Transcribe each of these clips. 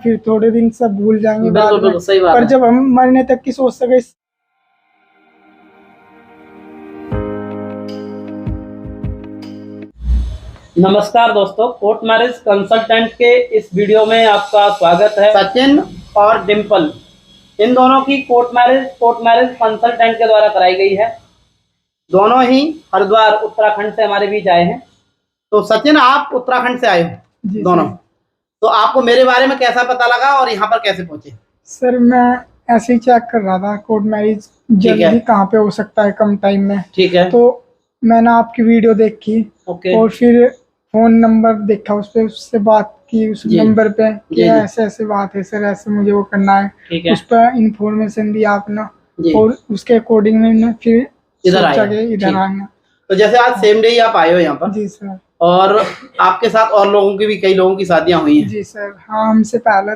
फिर थोड़े दिन सब भूल जाएंगे बाद बिल्कुल में। बिल्कुल सही बात पर है। जब हम मरने तक की सोच सके। नमस्कार दोस्तों, कोर्ट मैरिज कंसल्टेंट के इस वीडियो में आपका स्वागत है। सचिन और डिम्पल, इन दोनों की कोर्ट मैरिज कंसल्टेंट के द्वारा कराई गई है। दोनों ही हरिद्वार उत्तराखंड से हमारे बीच आए हैं। तो सचिन, आप उत्तराखंड से आए हो दोनों, तो आपको मेरे बारे में कैसा पता लगा और यहाँ पर कैसे पहुंचे? सर मैं ऐसे ही चेक कर रहा था कोर्ट मैरिज जल्दी कहाँ पे हो सकता है कम टाइम में। ठीक है। तो मैंने आपकी वीडियो देखी और फिर फोन नंबर देखा, उस पे उससे बात की उस नंबर पे कि ऐसे ऐसे बात है सर, ऐसे मुझे वो करना है। उस पर इंफॉर्मेशन दी आपने और उसके अकॉर्डिंग मैंने फिर इधर आना। तो जैसे आज सेम डे ही आप आए हो यहाँ पर? जी सर। और आपके साथ और लोगों की भी, कई लोगों की शादियां हुई हैं? जी सर, हाँ हमसे पहले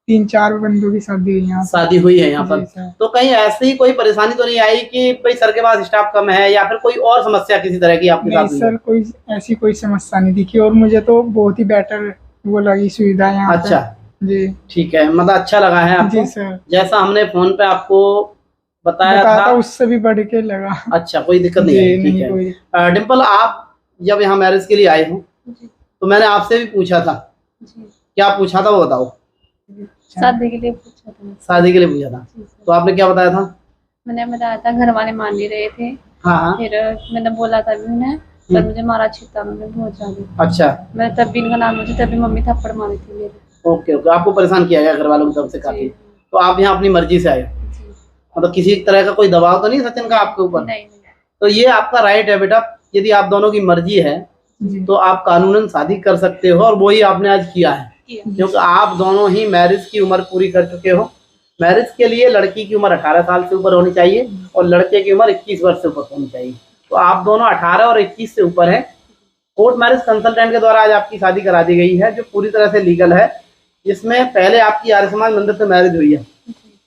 3-4 बंदों की शादी हुई है। शादी हुई है यहाँ पर। तो कहीं ऐसी कोई परेशानी तो नहीं आई कि भाई सर के पास स्टाफ कम है या फिर कोई और समस्या किसी तरह की आपके साथ? नहीं सर, कोई ऐसी कोई समस्या नहीं दिखी और मुझे तो बहुत ही बेटर वो लगी सुविधा यहाँ। अच्छा जी ठीक है, मतलब अच्छा लगा है आपको? जी सर, जैसा हमने फोन पे आपको बताया था उससे भी बढ़ के लगा। अच्छा, कोई दिक्कत नहीं है। ठीक है। डिम्पल, आप जब यहाँ मैरिज के लिए आए हो तो मैंने आपसे भी पूछा था। क्या पूछा था वो बताओ। शादी के लिए पूछा था। शादी के लिए पूछा था, तो आपने क्या बताया था? मैंने बताया था घर वाले मान नहीं रहे थे। हाँ। फिर मैंने बोला था उन्हें, पर मुझे मारा छीटा उन्होंने बहुत ज्यादा। अच्छा। मैं तब भी इनका नाम मुझे तभी मम्मी थप्पड़ मारी थी मेरे। ओके ओके, आपको परेशान किया गया घर वालों की तरफ से काफी? तो आप यहाँ अपनी मर्जी से आए, मतलब किसी तरह का कोई दबाव तो नहीं सचिन का आपके ऊपर? नहीं। तो ये आपका राइट है बेटा, यदि आप दोनों की मर्जी है तो आप कानूनन शादी कर सकते हो और वही आपने आज किया है, क्योंकि आप दोनों ही मैरिज की उम्र पूरी कर चुके हो। मैरिज के लिए लड़की की उम्र 18 साल से ऊपर होनी चाहिए और लड़के की उम्र 21 वर्ष से ऊपर होनी चाहिए। तो आप दोनों 18 और 21 से ऊपर हैं। कोर्ट मैरिज कंसल्टेंट के द्वारा आज आपकी शादी करा दी गई है, जो पूरी तरह से लीगल है। जिसमें पहले आपकी आर्य समाज मंदिर से मैरिज हुई है,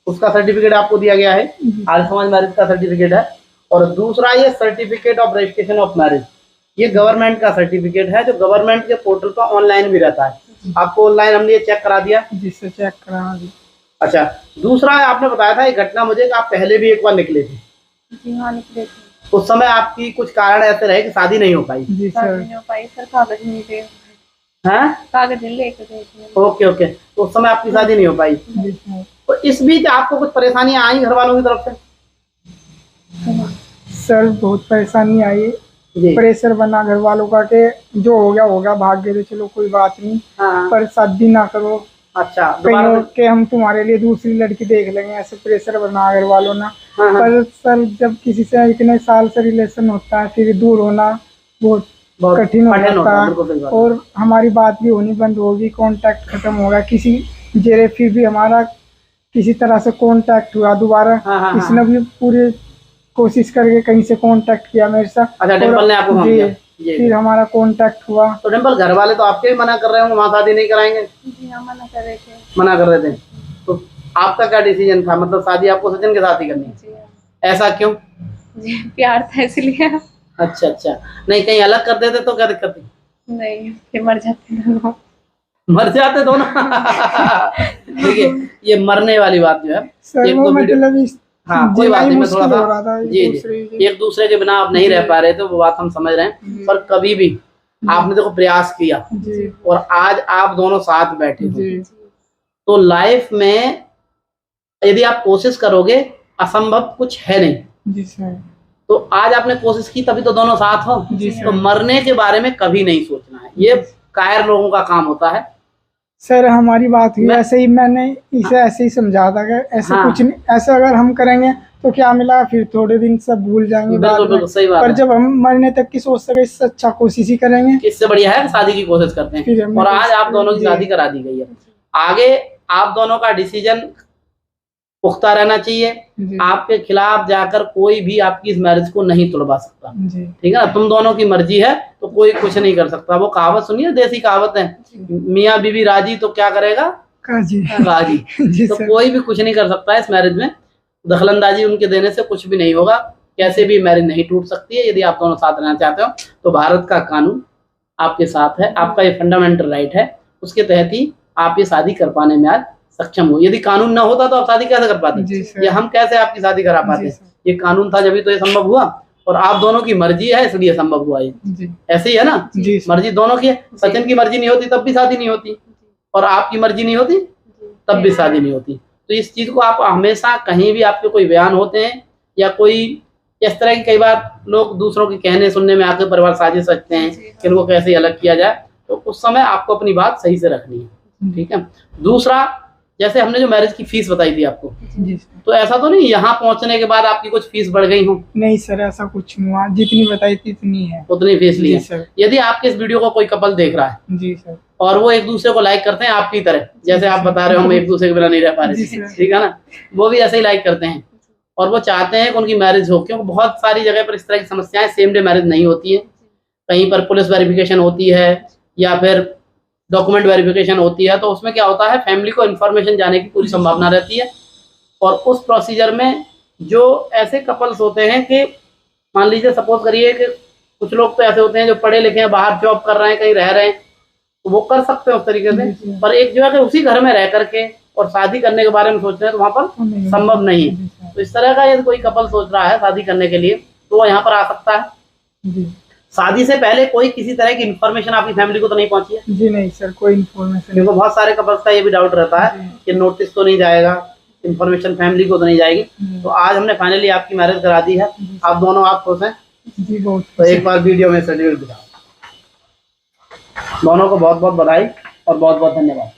उसका सर्टिफिकेट आपको दिया गया है, आर्य समाज मैरिज का सर्टिफिकेट है। और दूसरा ये certificate of registration of marriage, ये गवर्नमेंट का सर्टिफिकेट है, जो गवर्नमेंट के पोर्टल पर ऑनलाइन भी रहता है। आपको ऑनलाइन हमने ये चेक करा दिया? जिससे चेक करा दिया। अच्छा, दूसरा आपने बताया था एक घटना मुझे कि आप पहले भी एक बार निकले थे। जी हाँ, निकले थे। उस समय आपकी कुछ कारण ऐसे रहे कि शादी नहीं हो पाई? जी सर, नहीं हो पाई सर, कागज नहीं थे। हैं? कागज लेके गए थे। ओके ओके, तो उस समय आपकी शादी नहीं हो पाई। तो इस बीच आपको कुछ परेशानियां आई घर वालों की तरफ से? सर बहुत परेशानी आई, प्रेशर बना घर वालों का कि जो हो गया भाग गए, चलो कोई बात नहीं। हाँ। पर शादी ना करो। अच्छा, के हम तुम्हारे लिए दूसरी लड़की देख लेंगे, ऐसे प्रेशर बना घर वालों ना। हाँ। पर सर जब किसी से इतने साल से रिलेशन होता है फिर दूर होना बहुत कठिन हो जाता है और हमारी बात भी होनी बंद होगी, कांटेक्ट खत्म होगा किसी जरिए। फिर भी हमारा किसी तरह से कांटेक्ट हुआ दोबारा। हाँ। इसने भी पूरी कोशिश करके कहीं से कांटेक्ट किया मेरे साथ। अच्छा, डिम्पल ने आपको किया? फिर हमारा कांटेक्ट हुआ। तो डिम्पल, घर वाले तो आपके भी मना कर रहे होंगे, वहाँ शादी नहीं कराएंगे? जी हाँ, मना कर रहे थे। मना कर रहे थे, तो आपका क्या डिसीजन था? मतलब शादी आपको सचिन के साथ ही करनी है? ऐसा क्यों? जी प्यार था इसलिए। अच्छा अच्छा, नहीं कहीं अलग कर देते तो क्या दिक्कत थी? नहीं, फिर मर जाते दोनों। मर जाते दोनों? देखिए, ये मरने वाली बात जो है, एक तो मतलब हाँ कोई बात नहीं, मैं थोड़ा सा जी एक दूसरे के बिना आप नहीं रह पा रहे थे, वो बात हम समझ रहे हैं। पर कभी भी आपने देखो प्रयास किया और आज आप दोनों साथ बैठे हो, तो लाइफ में यदि आप कोशिश करोगे असंभव कुछ है नहीं। जी सर। तो आज आपने कोशिश की तभी तो दोनों साथ हो। तो मरने के बारे में कभी नहीं सोचना है, ये कायर लोगों का काम होता है। सर हमारी बात हुई ऐसे ही, मैंने इसे ऐसे ही समझा था कि ऐसे कुछ नहीं, ऐसे अगर हम करेंगे तो क्या मिला, फिर थोड़े दिन सब भूल जाएंगे बाद में। सही बात पर जब हम मरने तक की सोच सके इससे अच्छा कोशिश ही करेंगे। इससे बढ़िया है शादी की कोशिश करते हैं। और आज आप दोनों की शादी करा दी गई है। आगे आप दोनों का डिसीजन पुख्ता रहना चाहिए। आपके खिलाफ जाकर कोई भी आपकी इस मैरिज को नहीं तोड़वा सकता। ठीक है ना? तुम दोनों की मर्जी है तो कोई कुछ नहीं कर सकता। वो कहावत सुनिए, देसी कहावत है, मियाँ बीवी राजी तो क्या करेगा काजी। तो कोई भी कुछ नहीं कर सकता है इस मैरिज में। दखलंदाजी उनके देने से कुछ भी नहीं होगा। कैसे भी मैरिज नहीं टूट सकती है। यदि आप दोनों साथ रहना चाहते हो तो भारत का कानून आपके साथ है, आपका ये फंडामेंटल राइट है, उसके तहत ही आप ये शादी कर पाने में आज सक्षम हो। यदि कानून ना होता तो आप शादी कैसे कर पाते, या हम कैसे आपकी शादी करा पाते। ये कानून था जब तो ये संभव हुआ, और आप दोनों की मर्जी है इसलिए संभव हुआ ये। ऐसे ही है ना, मर्जी दोनों की है। सचिन की मर्जी नहीं होती तब भी शादी नहीं होती, और आपकी मर्जी नहीं होती तब भी शादी नहीं होती। तो इस चीज को आप हमेशा कहीं भी आपके कोई बयान होते हैं या कोई इस तरह की, कई बार लोग दूसरों के कहने सुनने में आकर परिवार साजिश रखते हैं कि इनको कैसे अलग किया जाए, तो उस समय आपको अपनी बात सही से रखनी है, ठीक है। दूसरा, जैसे हमने जो मैरिज की फीस बताई थी आपको, तो ऐसा तो नहीं यहाँ पहुंचने के बाद आपकी कुछ फीस बढ़ गई हो? नहीं सर, ऐसा कुछ नहीं हुआ, जितनी बताई थी इतनी है, उतनी फीस ली है। यदि आपके इस वीडियो को कोई कपल देख रहा है जी सर, और वो एक दूसरे को लाइक करते हैं आपकी तरह, जैसे आप बता रहे हो हम एक दूसरे के बिना नहीं रह पा रहे, ठीक है ना, वो भी ऐसे ही लाइक करते हैं और वो चाहते हैं कि उनकी मैरिज हो, क्योंकि बहुत सारी जगह पर इस तरह की समस्याएं, सेम डे मैरिज नहीं होती है, कहीं पर पुलिस वेरिफिकेशन होती है या फिर डॉक्यूमेंट वेरिफिकेशन होती है, तो उसमें क्या होता है, फैमिली को इन्फॉर्मेशन जाने की पूरी संभावना रहती है। और उस प्रोसीजर में जो ऐसे कपल्स होते हैं कि मान लीजिए सपोज करिए कि कुछ लोग तो ऐसे होते हैं जो पढ़े लिखे हैं, बाहर जॉब कर रहे हैं, कहीं रह रहे हैं, तो वो कर सकते हैं उस तरीके से, पर एक जो है कि उसी घर में रह करके और शादी करने के बारे में सोच रहे हैं तो वहाँ पर संभव नहीं है। तो इस तरह का यदि कोई कपल सोच रहा है शादी करने के लिए तो वो यहाँ पर आ सकता है। शादी से पहले कोई किसी तरह की इन्फॉर्मेशन आपकी फैमिली को तो नहीं पहुंची है? जी नहीं सर, कोई इन्फॉर्मेशन। देखो बहुत सारे कपल्स का ये भी डाउट रहता है कि नोटिस तो नहीं जाएगा, इन्फॉर्मेशन फैमिली को तो नहीं जाएगी। तो आज हमने फाइनली आपकी मैरिज करा दी है, आप दोनों आप खुश हैं? जी बहुत। तो एक बार वीडियो में शेड्यूल दिखाओ। दोनों को बहुत बहुत बधाई और बहुत बहुत धन्यवाद।